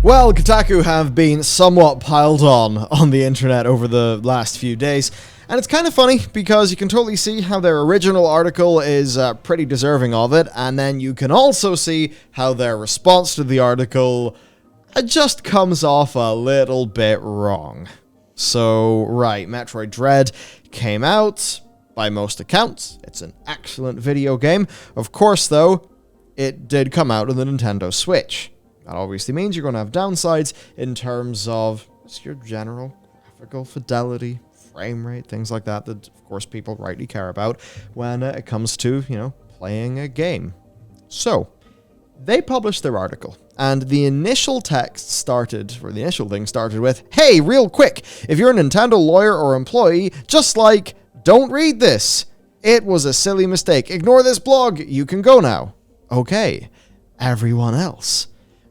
Well, Kotaku have been somewhat piled on the internet over the last few days, and it's kind of funny because you can totally see how their original article is pretty deserving of it, and then you can also see how their response to the article just comes off a little bit wrong. So, right, Metroid Dread came out. By most accounts, it's an excellent video game. Of course, though, it did come out on the Nintendo Switch. That obviously means you're going to have downsides in terms of your general graphical fidelity, frame rate, things like that, of course, people rightly care about when it comes to, playing a game. So, they published their article, and the initial thing started with, "Hey, real quick, if you're a Nintendo lawyer or employee, don't read this. It was a silly mistake. Ignore this blog. You can go now." Okay, everyone else.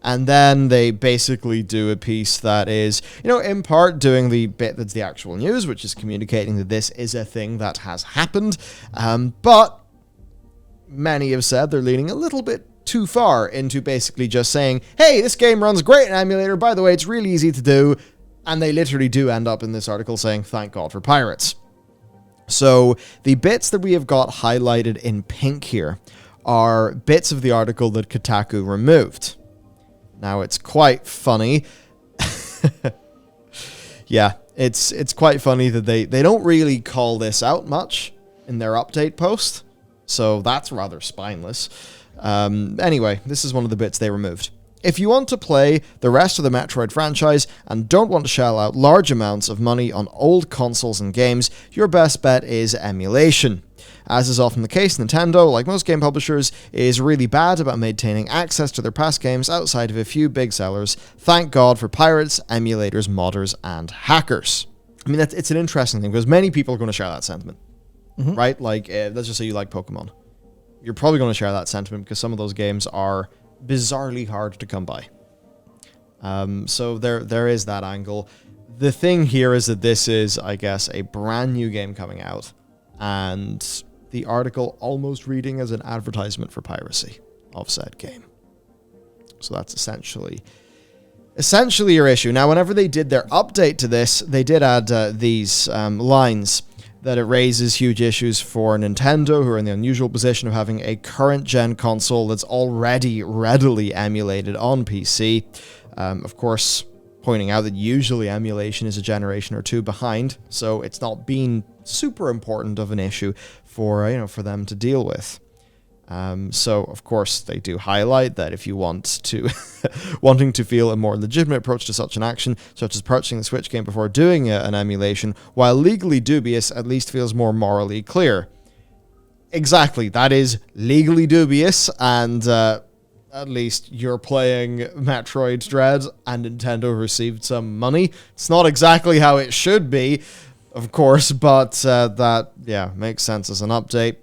And then they basically do a piece that is, in part doing the bit that's the actual news, which is communicating that this is a thing that has happened. But many have said they're leaning a little bit too far into basically just saying, "Hey, this game runs great in emulator. By the way, it's really easy to do." And they literally do end up in this article saying, "Thank God for pirates." So the bits that we have got highlighted in pink here are bits of the article that Kotaku removed. Now, it's quite funny. Yeah, it's quite funny that they don't really call this out much in their update post, so that's rather spineless. Anyway, this is one of the bits they removed. "If you want to play the rest of the Metroid franchise and don't want to shell out large amounts of money on old consoles and games, your best bet is emulation. As is often the case, Nintendo, like most game publishers, is really bad about maintaining access to their past games outside of a few big sellers. Thank God for pirates, emulators, modders, and hackers." I mean, it's an interesting thing, because many people are going to share that sentiment, right? Like, let's just say you like Pokemon. You're probably going to share that sentiment because some of those games are bizarrely hard to come by. So there is that angle. The thing here is that this is, I guess, a brand new game coming out, and the article almost reading as an advertisement for piracy of said game. So that's essentially your issue. Now, whenever they did their update to this, they did add these lines that it raises huge issues for Nintendo, who are in the unusual position of having a current-gen console that's already readily emulated on PC. Of course, pointing out that usually emulation is a generation or two behind, so it's not been super important of an issue for them to deal with. So, of course, they do highlight that if you wanting to feel a more legitimate approach to such an action, such as purchasing the Switch game before doing an emulation, while legally dubious, at least feels more morally clear. Exactly, that is legally dubious, and at least you're playing Metroid Dread, and Nintendo received some money. It's not exactly how it should be, of course, but that makes sense as an update.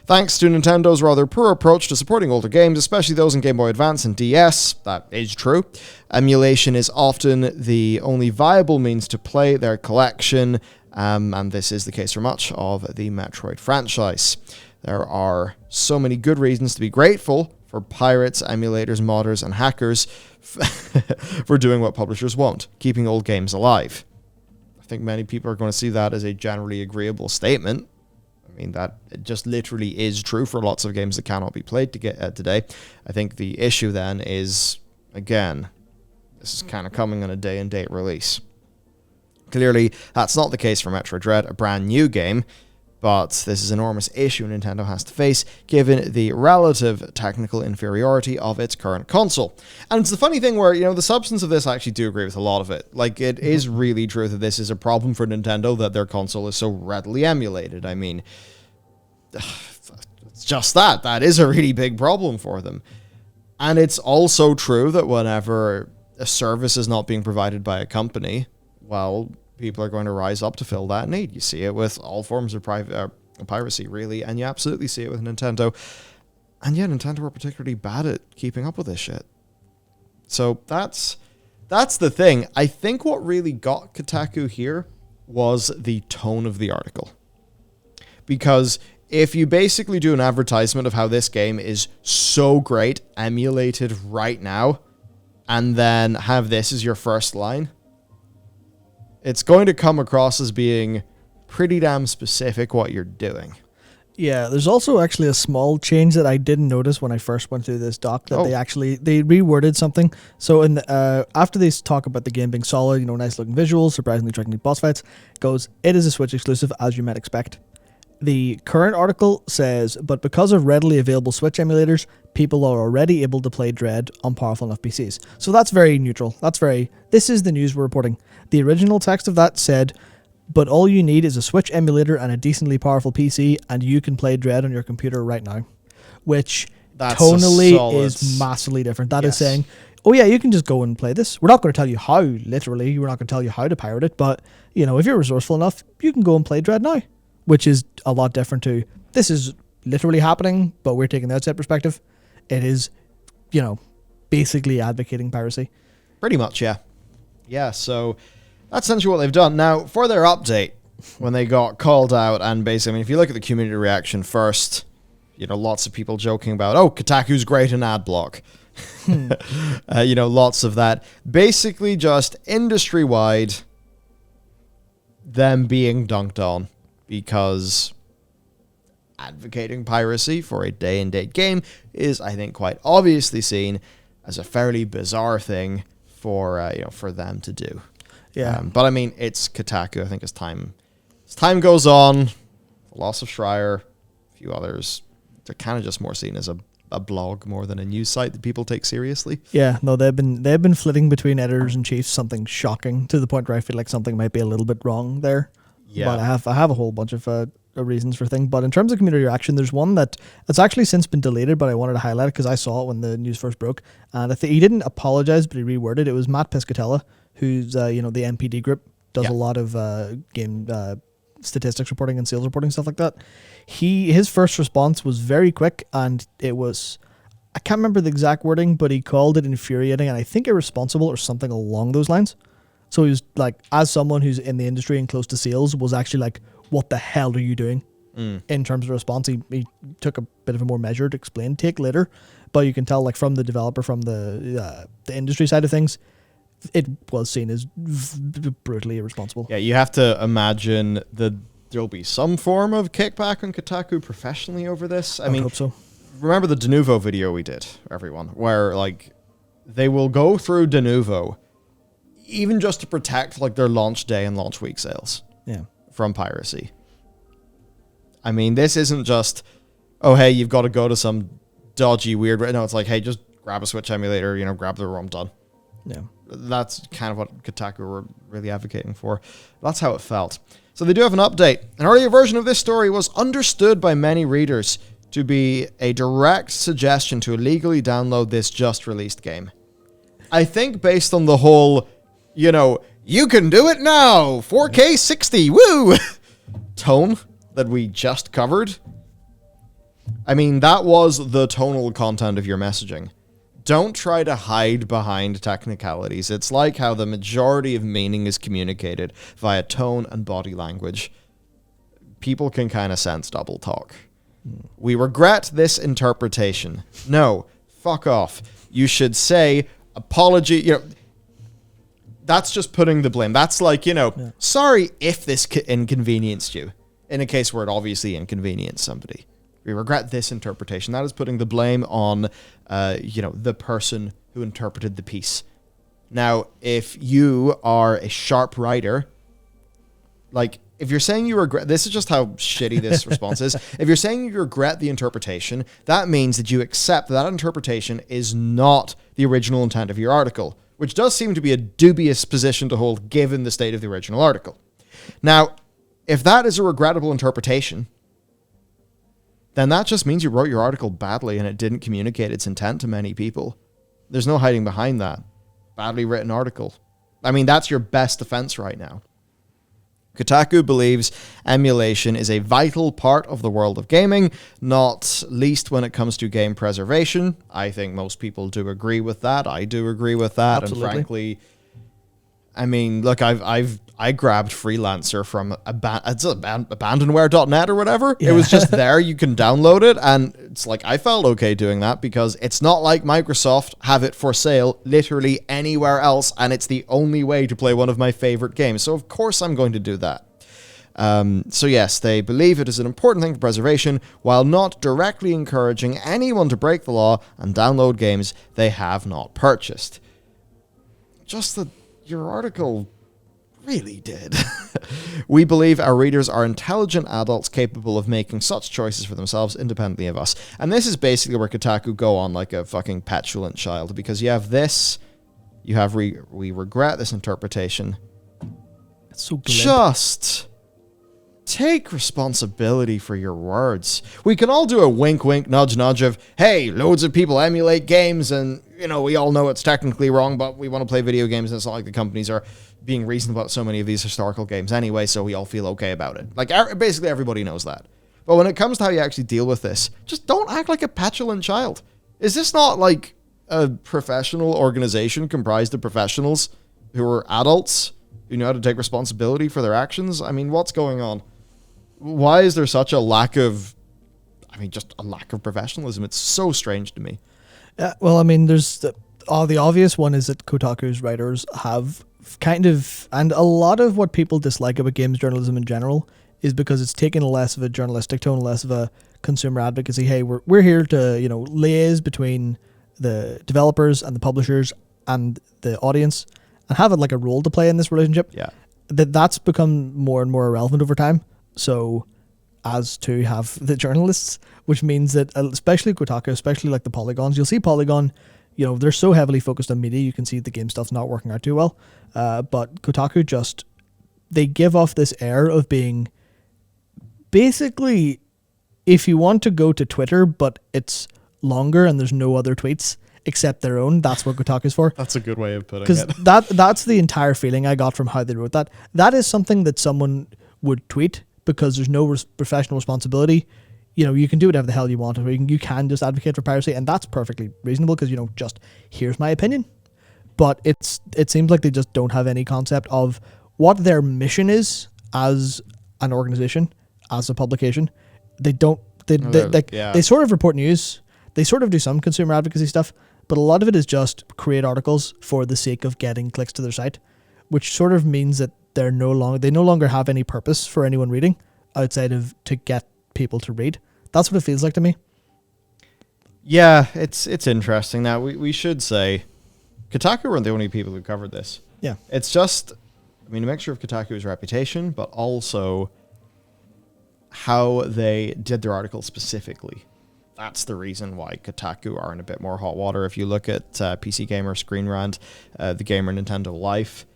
"Thanks to Nintendo's rather poor approach to supporting older games, especially those in Game Boy Advance and DS," that is true, "emulation is often the only viable means to play their collection, and this is the case for much of the Metroid franchise. There are so many good reasons to be grateful for pirates, emulators, modders, and hackers for doing what publishers won't, keeping old games alive." I think many people are going to see that as a generally agreeable statement. I mean, that it just literally is true for lots of games that cannot be played today. I think the issue then is, again, this is kind of coming on a day-and-date release. Clearly, that's not the case for Metroid Dread, a brand new game, but this is an enormous issue Nintendo has to face, given the relative technical inferiority of its current console. And it's the funny thing where, the substance of this, I actually do agree with a lot of it. Like, it is really true that this is a problem for Nintendo, that their console is so readily emulated. I mean, it's just that. That is a really big problem for them. And it's also true that whenever a service is not being provided by a company, well, people are going to rise up to fill that need. You see it with all forms of piracy, really, and you absolutely see it with Nintendo. And yeah, Nintendo are particularly bad at keeping up with this shit. So that's the thing. I think what really got Kotaku here was the tone of the article. Because if you basically do an advertisement of how this game is so great, emulated right now, and then have this as your first line, it's going to come across as being pretty damn specific what you're doing. Yeah, there's also actually a small change that I didn't notice when I first went through this doc, that they reworded something. So in after they talk about the game being solid, nice looking visuals, surprisingly striking boss fights, it is a Switch exclusive as you might expect. The current article says, but because of readily available Switch emulators, people are already able to play Dread on powerful enough PCs. So that's very neutral. This is the news we're reporting. The original text of that said, but all you need is a Switch emulator and a decently powerful PC, and you can play Dread on your computer right now. Which that's tonally is massively different. That is saying, oh yeah, you can just go and play this. We're not going to tell you how, literally. We're not going to tell you how to pirate it, but, if you're resourceful enough, you can go and play Dread now. Which is a lot different to, this is literally happening, but we're taking the outside perspective. It is, basically advocating piracy. Pretty much, yeah. Yeah, so that's essentially what they've done. Now, for their update, when they got called out, and basically, if you look at the community reaction first, lots of people joking about, Kotaku's great in ad block. Lots of that. Basically just industry-wide, them being dunked on. Because advocating piracy for a day-and-date game is, I think, quite obviously seen as a fairly bizarre thing for them to do. Yeah. But I mean, it's Kotaku. I think as time goes on, the loss of Schreier, a few others, they're kind of just more seen as a blog more than a news site that people take seriously. Yeah, no, they've been flitting between editors and chiefs, something shocking to the point where I feel like something might be a little bit wrong there. Yeah. But I have a whole bunch of reasons for things. But in terms of community reaction, there's one that's actually since been deleted, but I wanted to highlight it because I saw it when the news first broke. And I think he didn't apologize, but he reworded. It was Matt Piscatella, who's the NPD group, does a lot of game statistics reporting and sales reporting, stuff like that. His first response was very quick, and it was, I can't remember the exact wording, but he called it infuriating and I think irresponsible or something along those lines. So he was like, as someone who's in the industry and close to sales, was actually like, what the hell are you doing? In terms of response, he took a bit of a more measured, explained take later, but you can tell, like, from the developer, from the industry side of things, it was seen as brutally irresponsible. Yeah, you have to imagine that there'll be some form of kickback on Kotaku professionally over this. I hope so. Remember the Denuvo video we did, everyone, where, like, they will go through Denuvo even just to protect, like, their launch day and launch week sales from piracy. I mean, this isn't just, oh, hey, you've got to go to some dodgy, weird... No, it's like, hey, just grab a Switch emulator, grab the ROM, done. Yeah. That's kind of what Kotaku were really advocating for. That's how it felt. So they do have an update. An earlier version of this story was understood by many readers to be a direct suggestion to illegally download this just-released game. I think based on the whole, you can do it now, 4K 60, woo, tone that we just covered. I mean, that was the tonal content of your messaging. Don't try to hide behind technicalities. It's like how the majority of meaning is communicated via tone and body language. People can kind of sense double talk. We regret this interpretation. No, fuck off. You should say, apology, that's just putting the blame. That's like, sorry if this inconvenienced you, in a case where it obviously inconvenienced somebody. We regret this interpretation. That is putting the blame on, the person who interpreted the piece. Now, if you are a sharp writer, like, if you're saying you regret... This is just how shitty this response is. If you're saying you regret the interpretation, that means that you accept that interpretation is not the original intent of your article, which does seem to be a dubious position to hold given the state of the original article. Now, if that is a regrettable interpretation, then that just means you wrote your article badly and it didn't communicate its intent to many people. There's no hiding behind that. Badly written article. I mean, that's your best defense right now. Kotaku believes emulation is a vital part of the world of gaming, not least when it comes to game preservation. I think most people do agree with that. I do agree with that. Absolutely. And frankly, I mean, look, I grabbed Freelancer from abandonware.net or whatever. Yeah. It was just there. You can download it, and it's like I felt okay doing that because it's not like Microsoft have it for sale literally anywhere else, and it's the only way to play one of my favorite games. So of course I'm going to do that. So yes, they believe it is an important thing for preservation, while not directly encouraging anyone to break the law and download games they have not purchased. Just that your article really did. We believe our readers are intelligent adults capable of making such choices for themselves independently of us. And this is basically where Kotaku go on like a fucking petulant child, because you have this, you have we regret this interpretation. It's so glib. Just take responsibility for your words. We can all do a wink, wink, nudge, nudge of, hey, loads of people emulate games and, you know, we all know it's technically wrong, but we want to play video games and it's not like the companies are being reasonable about so many of these historical games anyway, so we all feel okay about it. Like, basically everybody knows that. But when it comes to how you actually deal with this, just don't act like a petulant child. Is this not like a professional organization comprised of professionals who are adults who know how to take responsibility for their actions? I mean, what's going on? Why is there such a lack of, just a lack of professionalism? It's so strange to me. Well, I mean, there's the obvious one is that Kotaku's writers have kind of, and a lot of what people dislike about games journalism in general is because it's taken less of a journalistic tone, less of a consumer advocacy. Hey, we're here to, you know, liaise between the developers and the publishers and the audience and have it like a role to play in this relationship. Yeah. That's become more and more irrelevant over time. So as to have the journalists, which means that especially Kotaku, especially like the Polygons, you'll see Polygon, you know, they're so heavily focused on media, you can see the game stuff's not working out too well. But Kotaku just, they give off this air of being basically, if you want to go to Twitter, but it's longer and there's no other tweets except their own, that's what Kotaku's for. That's a good way of putting it. Because that's the entire feeling I got from how they wrote that. That is something that someone would tweet because there's no professional responsibility. You know, you can do whatever the hell you want, or you can just advocate for piracy, and that's perfectly reasonable because, you know, just here's my opinion. But it seems like they just don't have any concept of what their mission is as an organization, as a publication. They don't. They sort of report news. They sort of do some consumer advocacy stuff, but a lot of it is just create articles for the sake of getting clicks to their site, which sort of means that they no longer have any purpose for anyone reading outside of to get people to read. That's what it feels like to me. Yeah, it's interesting. Now we should say Kotaku weren't the only people who covered this. Yeah. It's just, a mixture of Kotaku's reputation, but also how they did their article specifically. That's the reason why Kotaku are in a bit more hot water. If you look at PC Gamer, Screen Rant, The Gamer, Nintendo Life,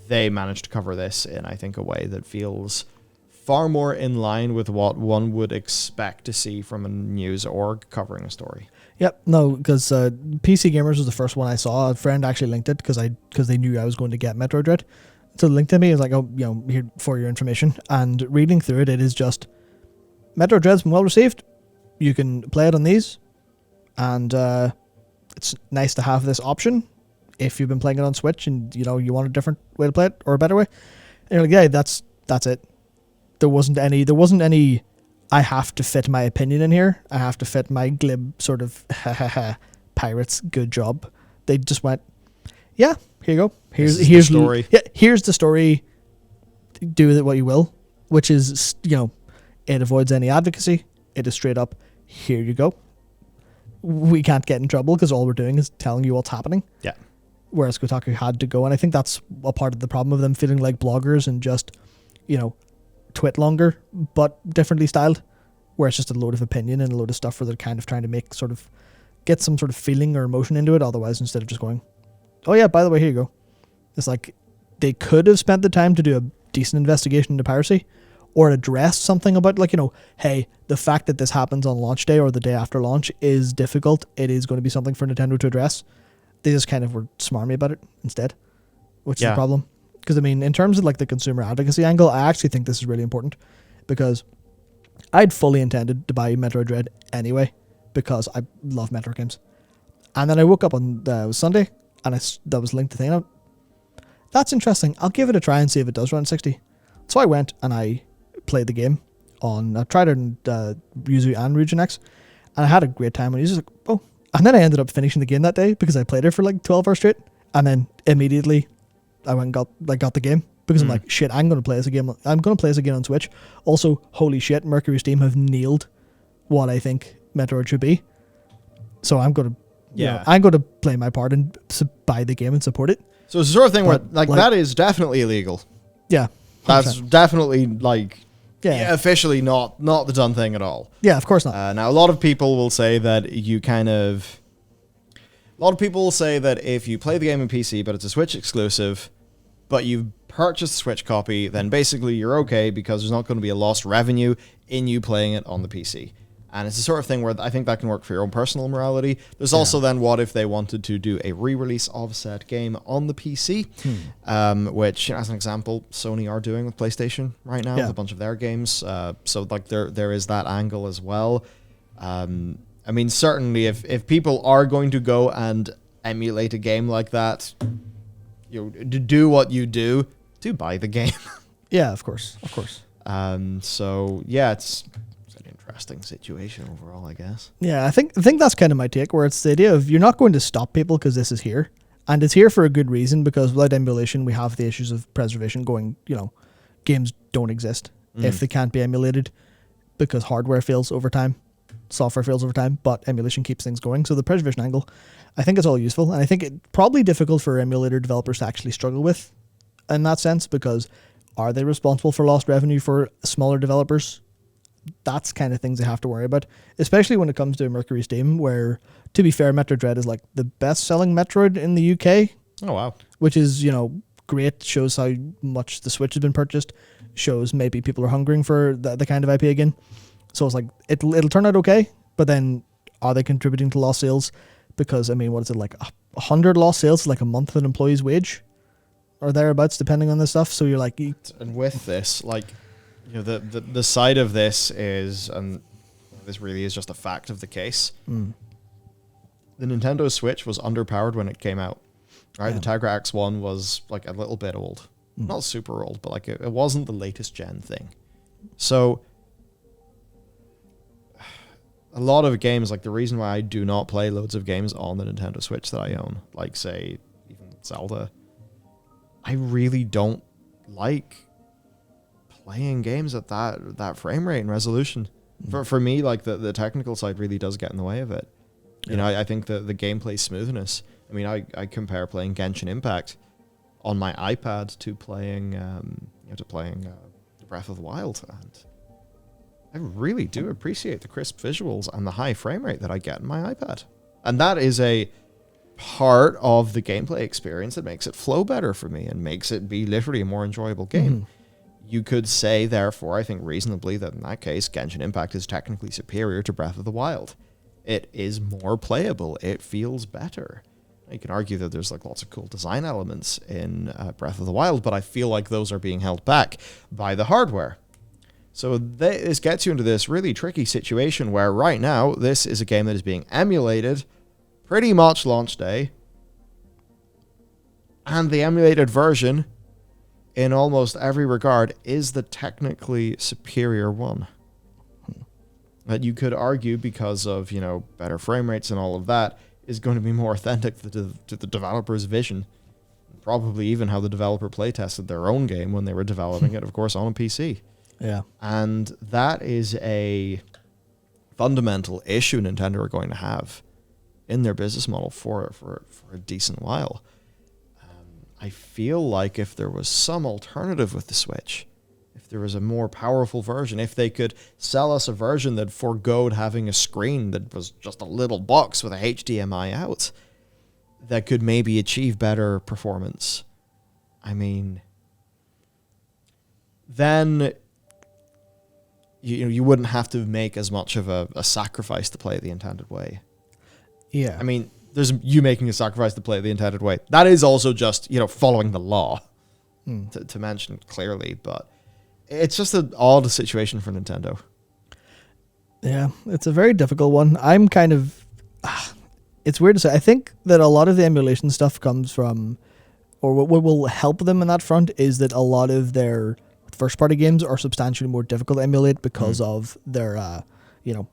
they managed to cover this in, I think, a way that feels far more in line with what one would expect to see from a news org covering a story. Yep, no, because PC Gamers was the first one I saw. A friend actually linked it because they knew I was going to get Metroid Dread. So they linked to me, it was like, oh, you know, here for your information. And reading through it, it is just, Metroid Dread's been well received. You can play it on these. And it's nice to have this option if you've been playing it on Switch and, you know, you want a different way to play it or a better way. And you're like, yeah, that's it. There wasn't any I have to fit my opinion in here. I have to fit my glib sort of pirates, good job. They just went, yeah, here you go. Here's the story. Yeah, here's the story. Do with it what you will, which is, you know, it avoids any advocacy. It is straight up, here you go. We can't get in trouble because all we're doing is telling you what's happening. Yeah. Whereas Kotaku had to go, and I think that's a part of the problem of them feeling like bloggers and just, you know, twit longer but differently styled, where it's just a load of opinion and a load of stuff where they're kind of trying to make sort of get some sort of feeling or emotion into it. Otherwise, instead of just going, oh yeah, by the way, here you go. It's like they could have spent the time to do a decent investigation into piracy or address something about, like, you know, hey, the fact that this happens on launch day or the day after launch is difficult. It is going to be something for Nintendo to address. They just kind of were smarmy about it instead, which is a problem. Because, I mean, in terms of like the consumer advocacy angle, I actually think this is really important because I'd fully intended to buy Metroid Dread anyway because I love Metroid games. And then I woke up on Sunday and that was linked to thing out. that's interesting. I'll give it a try and see if it does run 60. So I went and I played the game I tried it on Yuzu and Region X, and I had a great time. And he was like, oh. And then I ended up finishing the game that day because I played it for like 12 hours straight. And then immediately I went and got the game because I'm like, shit, I'm going to play this again. I'm going to play this again on Switch. Also, holy shit, Mercury Steam have nailed what I think Metroid should be. So I'm going to, I'm going to play my part and buy the game and support it. So it's the sort of thing where like that is definitely illegal. Yeah. 100%. That's definitely like officially not the done thing at all. Yeah, of course not. Now, a lot of people will say that if you play the game on PC, but it's a Switch exclusive, but you purchased the Switch copy, then basically you're okay because there's not going to be a lost revenue in you playing it on the PC. And it's the sort of thing where I think that can work for your own personal morality. There's also then what if they wanted to do a re-release of said game on the PC, which, as an example, Sony are doing with PlayStation right now with a bunch of their games. So like there is that angle as well. I mean, certainly if people are going to go and emulate a game like that, to do what you do buy the game. Yeah, of course. So yeah, it's an interesting situation overall, I guess. Yeah, I think that's kind of my take, where it's the idea of you're not going to stop people because this is here, and it's here for a good reason, because without emulation we have the issues of preservation going, games don't exist if they can't be emulated because hardware fails over time, software fails over time, but emulation keeps things going. So the preservation angle, I think it's all useful, and I think it's probably difficult for emulator developers to actually struggle with in that sense, because are they responsible for lost revenue for smaller developers? That's kind of things they have to worry about, especially when it comes to Mercury Steam, where, to be fair, Metroid Dread is like the best-selling Metroid in the UK. Oh, wow. Which is, great, shows how much the Switch has been purchased, shows maybe people are hungering for the kind of IP again. So it's like, it'll turn out okay, but then are they contributing to lost sales? Because, I mean, what is it, like 100 lost sales is like a month of an employee's wage? Or thereabouts, depending on this stuff. So you're like... And with this, like... the side of this is, and this really is just a fact of the case, the Nintendo Switch was underpowered when it came out. Right, the Tegra X1 was like a little bit old, not super old, but like it wasn't the latest gen thing. So a lot of games, like the reason why I do not play loads of games on the Nintendo Switch that I own, like say even Zelda, I really don't like playing games at that frame rate and resolution. For me, like the technical side really does get in the way of it. I think the gameplay smoothness. I mean, I compare playing Genshin Impact on my iPad to playing Breath of the Wild, and I really do appreciate the crisp visuals and the high frame rate that I get in my iPad. And that is a part of the gameplay experience that makes it flow better for me and makes it be literally a more enjoyable game. You could say, therefore, I think reasonably, that in that case, Genshin Impact is technically superior to Breath of the Wild. It is more playable. It feels better. You can argue that there's like lots of cool design elements in Breath of the Wild, but I feel like those are being held back by the hardware. So this gets you into this really tricky situation where right now, this is a game that is being emulated pretty much launch day, and the emulated version, in almost every regard, is the technically superior one. That you could argue, because of, better frame rates and all of that, is going to be more authentic to the developer's vision. Probably even how the developer playtested their own game when they were developing it, of course, on a PC. Yeah. And that is a fundamental issue Nintendo are going to have in their business model for a decent while. I feel like if there was some alternative with the Switch, if there was a more powerful version, if they could sell us a version that forgoed having a screen that was just a little box with a HDMI out, that could maybe achieve better performance, I mean, then you wouldn't have to make as much of a sacrifice to play it the intended way. Yeah. I mean, there's you making a sacrifice to play it the intended way. That is also just, following the law, to mention clearly, but it's just an odd situation for Nintendo. Yeah, it's a very difficult one. I'm kind of... it's weird to say. I think that a lot of the emulation stuff comes from or what will help them in that front is that a lot of their first-party games are substantially more difficult to emulate because of their,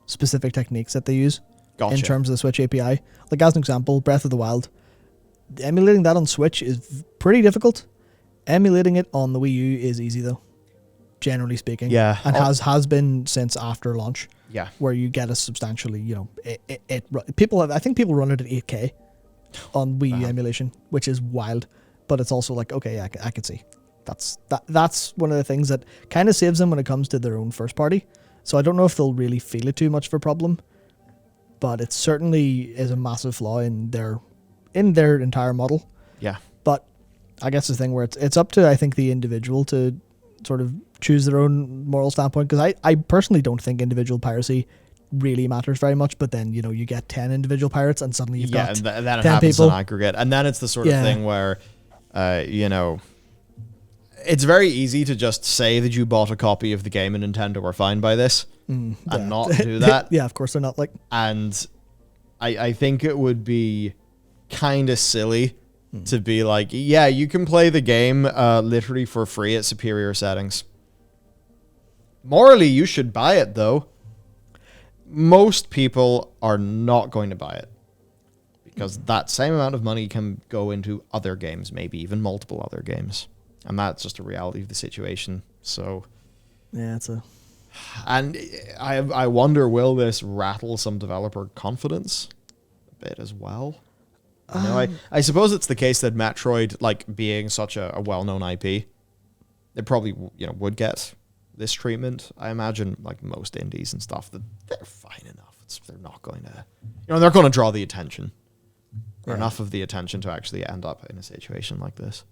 specific techniques that they use in terms of the Switch API. Like, as an example, Breath of the Wild, emulating that on Switch is pretty difficult. Emulating it on the Wii U is easy, though, generally speaking. Yeah. And has been since after launch. Yeah. Where you get a substantially, I think people run it at 8K on Wii U emulation, which is wild. But it's also like, okay, yeah, I can see. That's one of the things that kind of saves them when it comes to their own first party. So I don't know if they'll really feel it too much of a problem, but it certainly is a massive flaw in their entire model. Yeah. But I guess the thing where it's up to, I think, the individual to sort of choose their own moral standpoint, because I personally don't think individual piracy really matters very much, but then you get 10 individual pirates and suddenly you've got and then it 10 happens people in aggregate, and then it's the sort of thing where it's very easy to just say that you bought a copy of the game and Nintendo are fine by this and not do that. Yeah, of course they're not. Like, and I think it would be kind of silly to be like, yeah, you can play the game literally for free at superior settings. Morally, you should buy it, though. Most people are not going to buy it because that same amount of money can go into other games, maybe even multiple other games. And that's just a reality of the situation. So, yeah, and I wonder, will this rattle some developer confidence a bit as well? I suppose it's the case that Metroid, like being such a well-known IP, it probably would get this treatment. I imagine like most indies and stuff that they're fine enough. They're not going to, they're going to draw the attention, or enough of the attention to actually end up in a situation like this.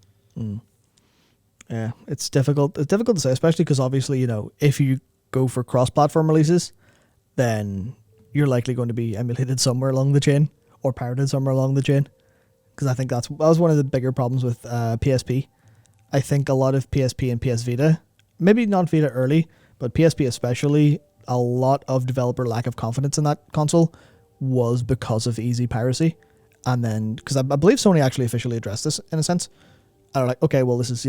Yeah, it's difficult. It's difficult to say, especially because obviously, if you go for cross-platform releases, then you're likely going to be emulated somewhere along the chain or pirated somewhere along the chain. Because I think that was one of the bigger problems with PSP. I think a lot of PSP and PS Vita, maybe not Vita early, but PSP especially, a lot of developer lack of confidence in that console was because of easy piracy. And then, because I believe Sony actually officially addressed this in a sense. And they're like, okay, well, this is,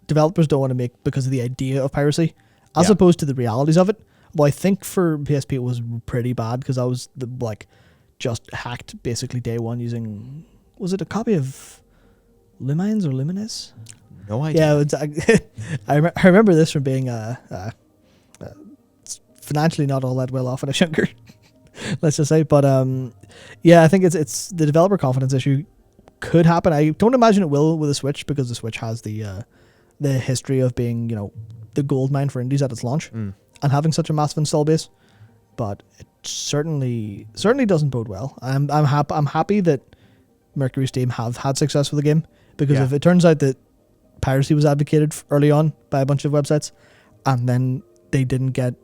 developers don't want to make because of the idea of piracy as opposed to the realities of it. Well, I think for PSP it was pretty bad because I was just hacked basically day one using, was it a copy of Lumines or Lumines? No idea. Yeah, I remember this from being financially not all that well off when I was younger, let's just say. But I think it's the developer confidence issue could happen. I don't imagine it will with the Switch because the Switch has the history of being the gold mine for indies at its launch and having such a massive install base. But it certainly doesn't bode well. I'm happy that Mercury Steam have had success with the game, because if it turns out that piracy was advocated early on by a bunch of websites and then they didn't get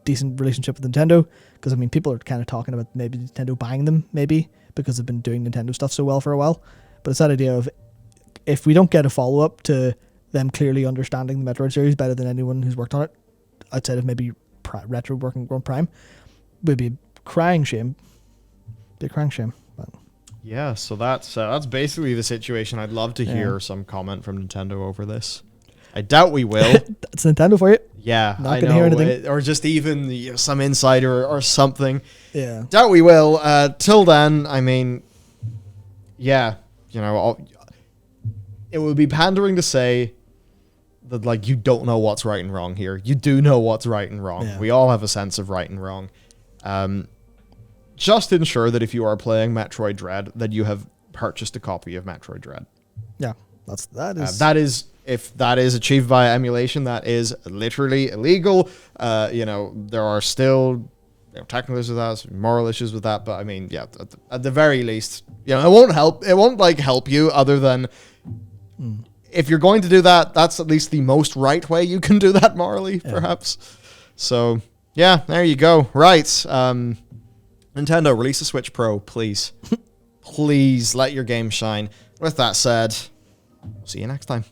decent relationship with Nintendo, because people are kind of talking about maybe Nintendo buying them, maybe because they've been doing Nintendo stuff so well for a while. But it's that idea of, if we don't get a follow-up to them clearly understanding the Metroid series better than anyone who's worked on it outside of maybe Retro working on Prime, would be a crying shame. But yeah, so that's basically the situation. I'd love to hear some comment from Nintendo over this. I doubt we will. It's Nintendo for you. Yeah, not gonna hear anything. Or just even some insider or something. Yeah, doubt we will. Till then, it would be pandering to say that you don't know what's right and wrong here. You do know what's right and wrong. Yeah. We all have a sense of right and wrong. Just ensure that if you are playing Metroid Dread, that you have purchased a copy of Metroid Dread. Yeah, that is. If that is achieved via emulation, that is literally illegal. There are still technical issues with that, moral issues with that. But at the very least, it won't help. It won't help you other than if you're going to do that, that's at least the most right way you can do that morally, perhaps. So yeah, there you go. Right. Nintendo, release a Switch Pro, please. Please let your game shine. With that said, see you next time.